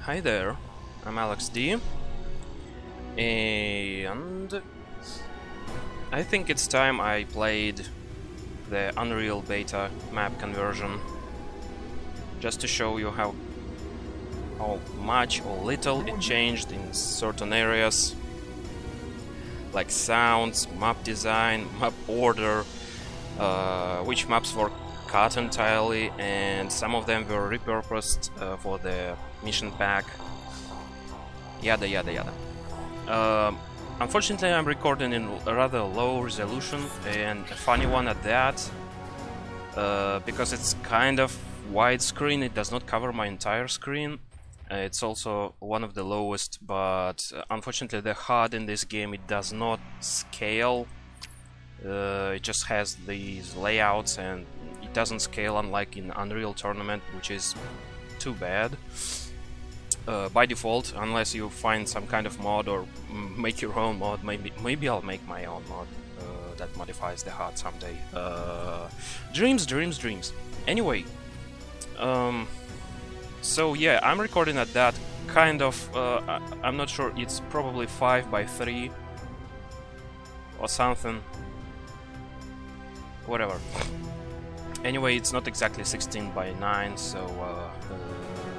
Hi there, I'm Alex D, and I think it's time I played the Unreal Beta map conversion, just to show you how much or little it changed in certain areas, like sounds, map design, map order, which maps were cut entirely, and some of them were repurposed for the mission pack, yada yada yada. Unfortunately, I'm recording in a rather low resolution, and a funny one at that, because it's kind of widescreen. It does not cover my entire screen. It's also one of the lowest, but unfortunately the HUD in this game, it does not scale. It just has these layouts and it doesn't scale, unlike in Unreal Tournament, which is too bad by default, unless you find some kind of mod or make your own mod. Maybe I'll make my own mod that modifies the HUD someday. Dreams. Anyway, so yeah, I'm recording at that kind of, I'm not sure, it's probably 5:3 or something, whatever. Anyway, it's not exactly 16:9, so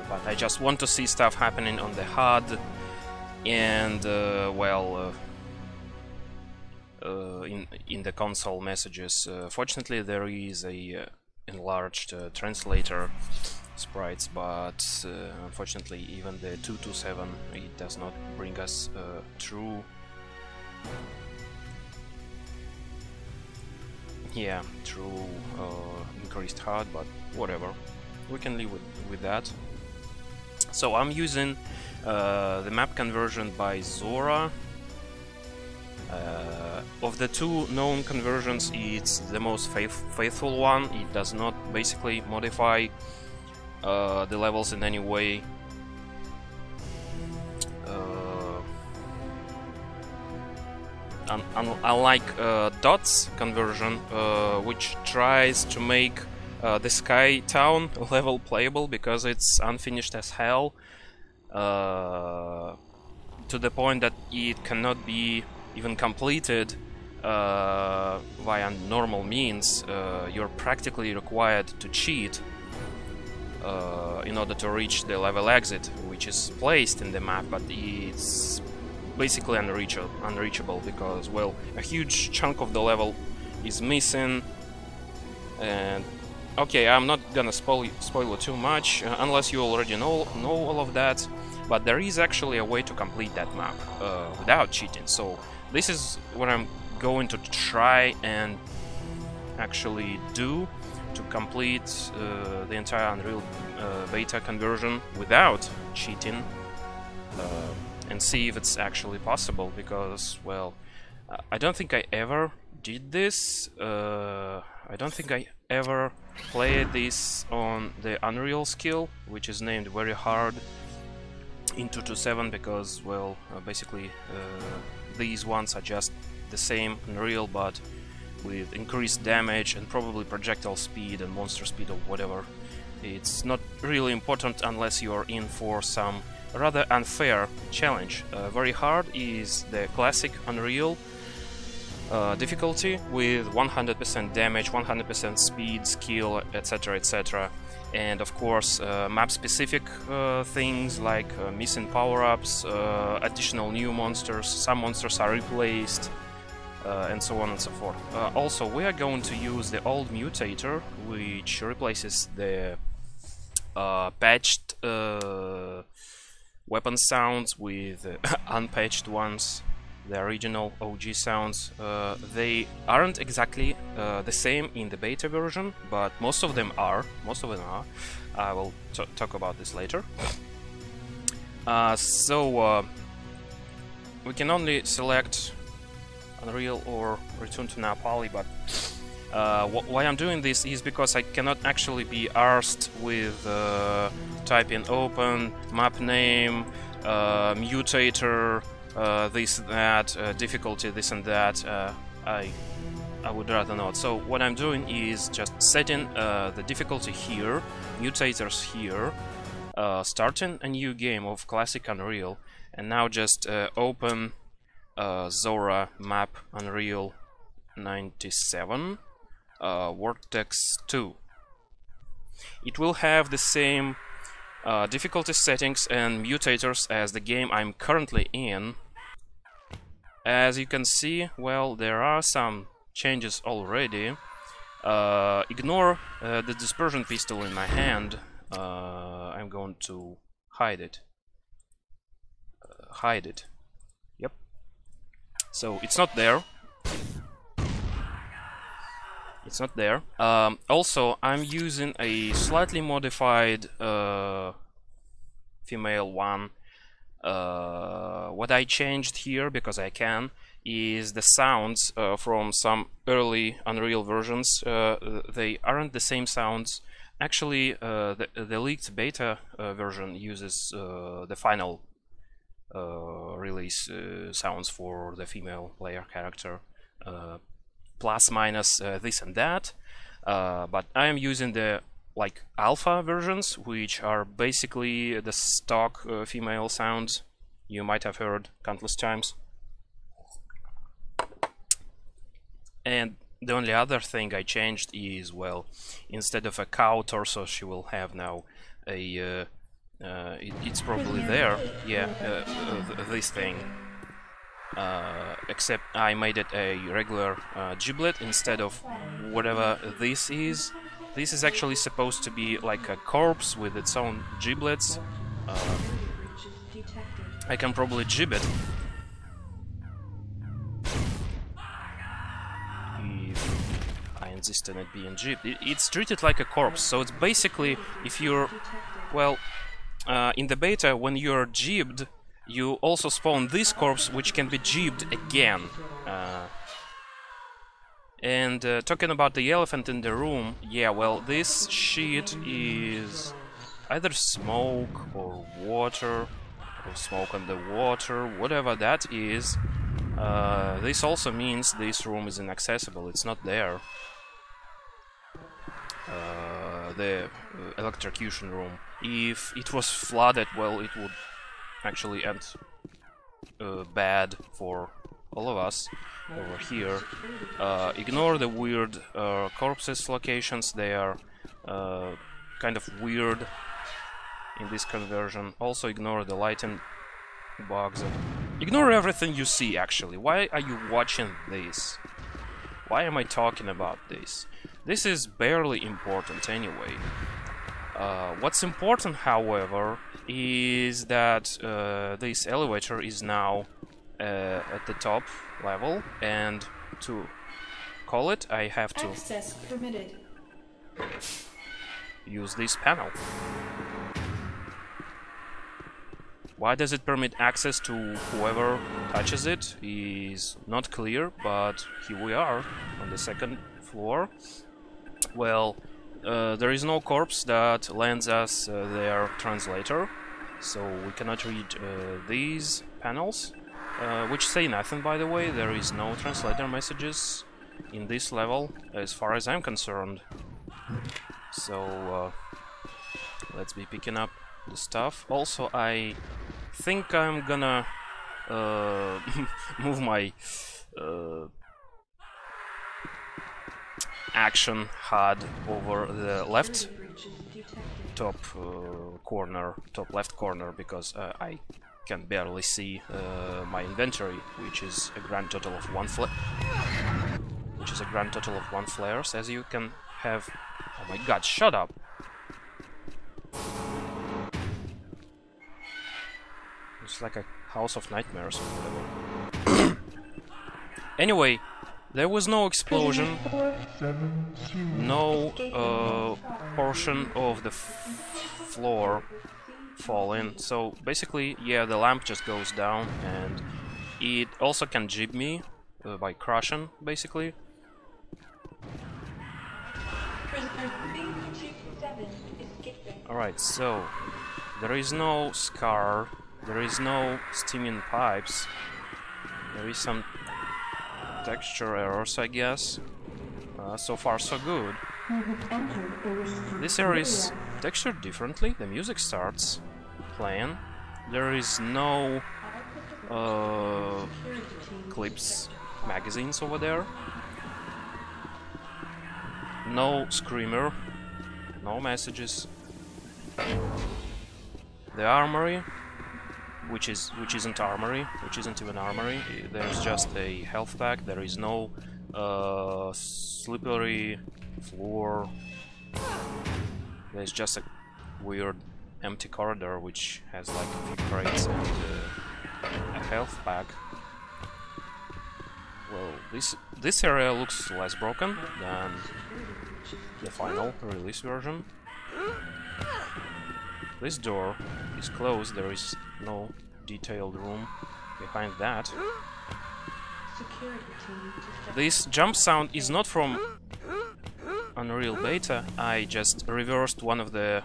but I just want to see stuff happening on the HUD, and well, in the console messages. Fortunately, there is a enlarged translator sprites, but unfortunately even the 227, it does not bring us true, true increased HUD, but whatever, we can live with that. So I'm using the map conversion by Zora. Of the two known conversions, it's the most faithful one. It does not basically modify the levels in any way. Unlike Dot's conversion, which tries to make the Sky Town level playable, because it's unfinished as hell, to the point that it cannot be even completed via normal means. You're practically required to cheat in order to reach the level exit, which is placed in the map, but it's basically unreachable because, well, a huge chunk of the level is missing. And okay, I'm not gonna spoil it too much, unless you already know all of that, but there is actually a way to complete that map without cheating. So this is what I'm going to try and actually do, to complete the entire Unreal Beta conversion without cheating, and see if it's actually possible, because, well, I don't think I ever did this. I don't think I ever played this on the Unreal skill, which is named very hard in 227, because, well, basically these ones are just the same Unreal, but with increased damage and probably projectile speed and monster speed or whatever. It's not really important unless you're in for some rather unfair challenge. Very hard is the classic Unreal difficulty with 100% damage, 100% speed, skill, etc, etc. And of course map-specific things like missing power-ups, additional new monsters, some monsters are replaced, and so on and so forth. Also, we are going to use the old mutator, which replaces the patched weapon sounds with unpatched ones, the original OG sounds. They aren't exactly the same in the beta version, but most of them are. I will talk about this later. So we can only select Unreal or return to Napoli, but why I'm doing this is because I cannot actually be arsed with typing open, map name, mutator, this, that, difficulty, this and that. I would rather not. So what I'm doing is just setting the difficulty here, mutators here, starting a new game of classic Unreal, and now just open Zora map Unreal 97 Vortex 2. It will have the same difficulty settings and mutators as the game I'm currently in. As you can see, well, there are some changes already. Ignore the dispersion pistol in my hand. I'm going to hide it. Hide it. Yep. So it's not there. It's not there. Also, I'm using a slightly modified female one. What I changed here, because I can, is the sounds from some early Unreal versions. They aren't the same sounds. Actually, the leaked beta version uses the final release sounds for the female player character, plus minus this and that. But I am using the alpha versions, which are basically the stock female sounds you might have heard countless times. And the only other thing I changed is, well, instead of a cow torso, she will have now a it's probably there, yeah, this thing. Except I made it a regular giblet instead of whatever this is. This is actually supposed to be like a corpse with its own giblets. I can probably gib it. If I insist on it being gibbed. It's treated like a corpse, so it's basically, if you're, well, in the beta, when you're gibbed, you also spawn this corpse, which can be gibbed again. And talking about the elephant in the room, yeah, well, this shit is either smoke or water, or smoke on the water, whatever that is. This also means this room is inaccessible, it's not there. The electrocution room. If it was flooded, well, it would actually end bad for all of us over here. Ignore the weird corpses locations, they are kind of weird in this conversion. Also ignore the lighting bugs. Ignore everything you see, actually. Why are you watching this? Why am I talking about this? This is barely important anyway. What's important, however, is that this elevator is now at the top level, and to call it, I have to access permitted. Use this panel. Why does it permit access to whoever touches it is not clear, but here we are on the second floor. Well, there is no corpse that lends us their translator, so we cannot read these panels, which say nothing, by the way. There is no translator messages in this level, as far as I'm concerned. So, let's be picking up the stuff. Also, I think I'm gonna move my action HUD over the left top corner, top left corner, because I can barely see my inventory, which is a grand total of one flares, as you can have. Oh my god, shut up! It's like a house of nightmares or whatever. Anyway, there was no explosion, no portion of the floor falling, so basically, yeah, the lamp just goes down, and it also can jib me by crushing, basically. Alright, so there is no scar, there is no steaming pipes, there is some texture errors, I guess. So far so good. This area is textured differently. The music starts playing. There is no clips, magazines over there. No screamer. No messages. The armory, which isn't armory, which isn't even armory. There's just a health pack. There is no slippery floor. There's just a weird empty corridor which has like a few crates and a health pack. Well, this area looks less broken than the final release version. This door is closed. There is no detailed room behind that. This jump sound is not from Unreal Beta. I just reversed one of the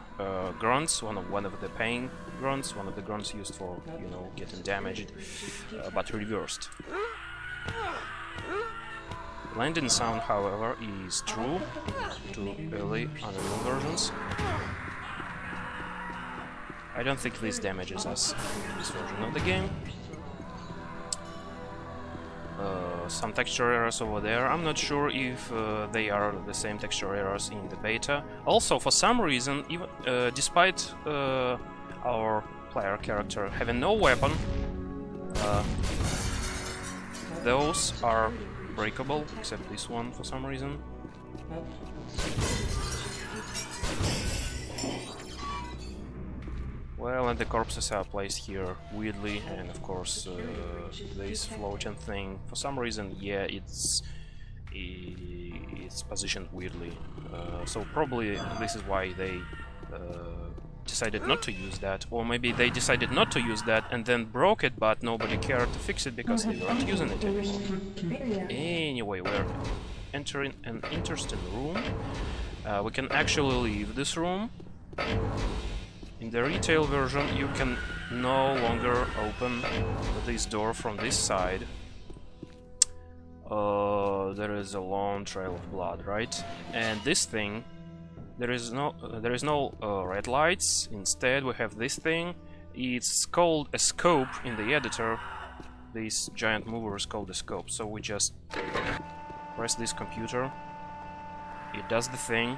grunts, one of the pain grunts, one of the grunts used for, you know, getting damaged, but reversed. Landing sound, however, is true to early Unreal versions. I don't think this damages us in this version of the game. Some texture errors over there. I'm not sure if they are the same texture errors in the beta. Also, for some reason, even despite our player character having no weapon, those are breakable, except this one for some reason. Well, and the corpses are placed here weirdly, and of course this floating thing, for some reason, yeah, it's positioned weirdly. So probably this is why they decided not to use that, or maybe they decided not to use that and then broke it, but nobody cared to fix it because they weren't using it anymore. Anyway, we're entering an interesting room. We can actually leave this room. In the retail version, you can no longer open this door from this side. There is a long trail of blood, right? And this thing, there is no red lights. Instead, we have this thing. It's called a scope in the editor. This giant mover is called a scope. So we just press this computer. It does the thing.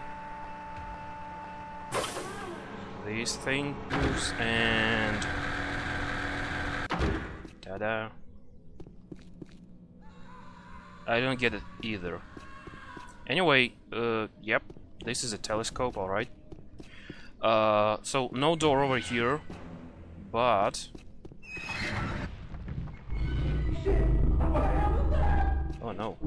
This thing moves and ta-da! I don't get it either. Anyway, yep, this is a telescope, alright. So no door over here, but oh no.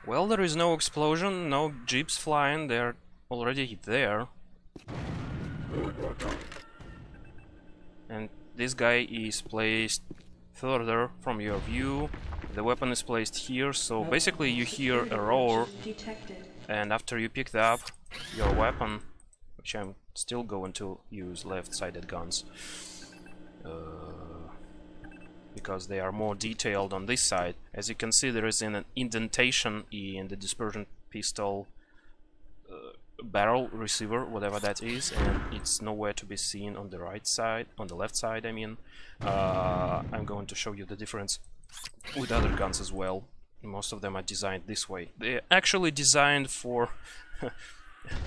Well, there is no explosion, no jeeps flying, they're already there. And this guy is placed further from your view. The weapon is placed here, so basically you hear a roar, and after you picked up your weapon, which I'm still going to use left-sided guns, because they are more detailed on this side. As you can see, there is an indentation in the dispersion pistol barrel receiver, whatever that is, and it's nowhere to be seen on the right side, on the left side, I mean. I'm going to show you the difference with other guns as well. Most of them are designed this way. They're actually designed for...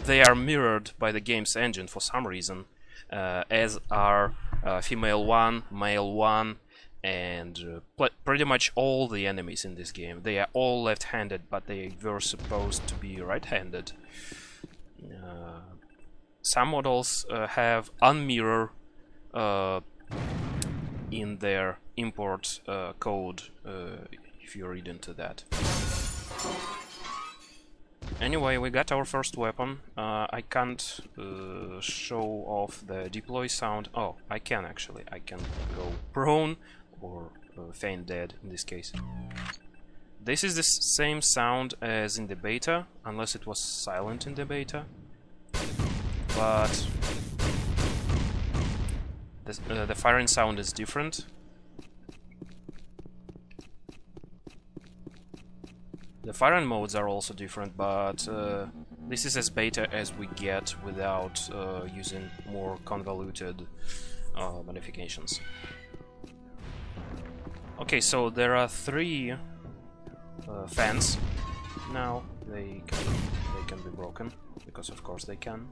they are mirrored by the game's engine for some reason, as are female 1, male 1, and pretty much all the enemies in this game. They are all left-handed, but they were supposed to be right-handed. Some models have unmirror in their import code, if you read into that. Anyway, we got our first weapon. I can't show off the deploy sound. Oh, I can actually. I can go prone or feign dead in this case. This is the same sound as in the beta, unless it was silent in the beta. But the firing sound is different. The firing modes are also different, but this is as beta as we get without using more convoluted modifications. Okay, so there are 3 fans now. They can be broken, because of course they can.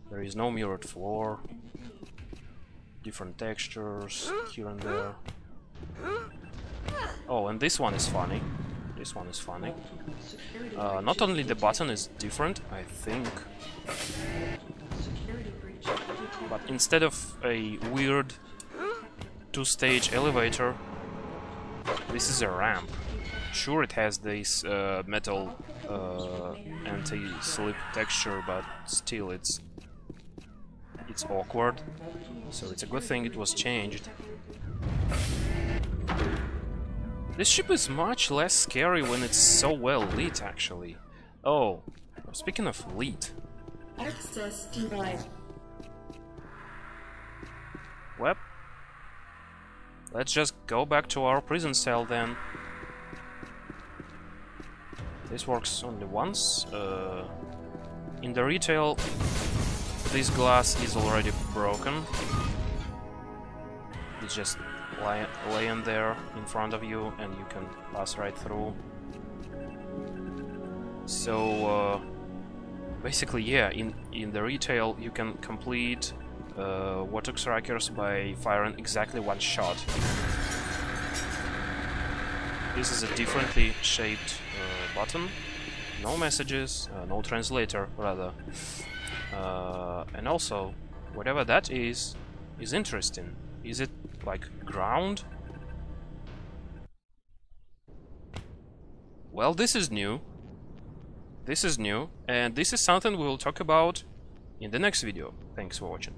There is no mirrored floor. Different textures here and there. Oh, and this one is funny. This one is funny. Not only the button is different, I think, but instead of a weird 2-stage elevator, this is a ramp. Sure, it has this metal anti-slip texture, but still it's awkward. So it's a good thing it was changed. This ship is much less scary when it's so well lit, actually. Oh, speaking of lit. Access denied. Well, let's just go back to our prison cell then. This works only once. In the retail, this glass is already broken. It's just laying there in front of you, and you can pass right through. So basically, yeah, in the retail you can complete Vortex Rikers by firing exactly 1 shot. This is a differently shaped button. No messages, no translator, rather. And also, whatever that is interesting. Is it like ground? Well, this is new. This is new, and this is something we will talk about in the next video. Thanks for watching.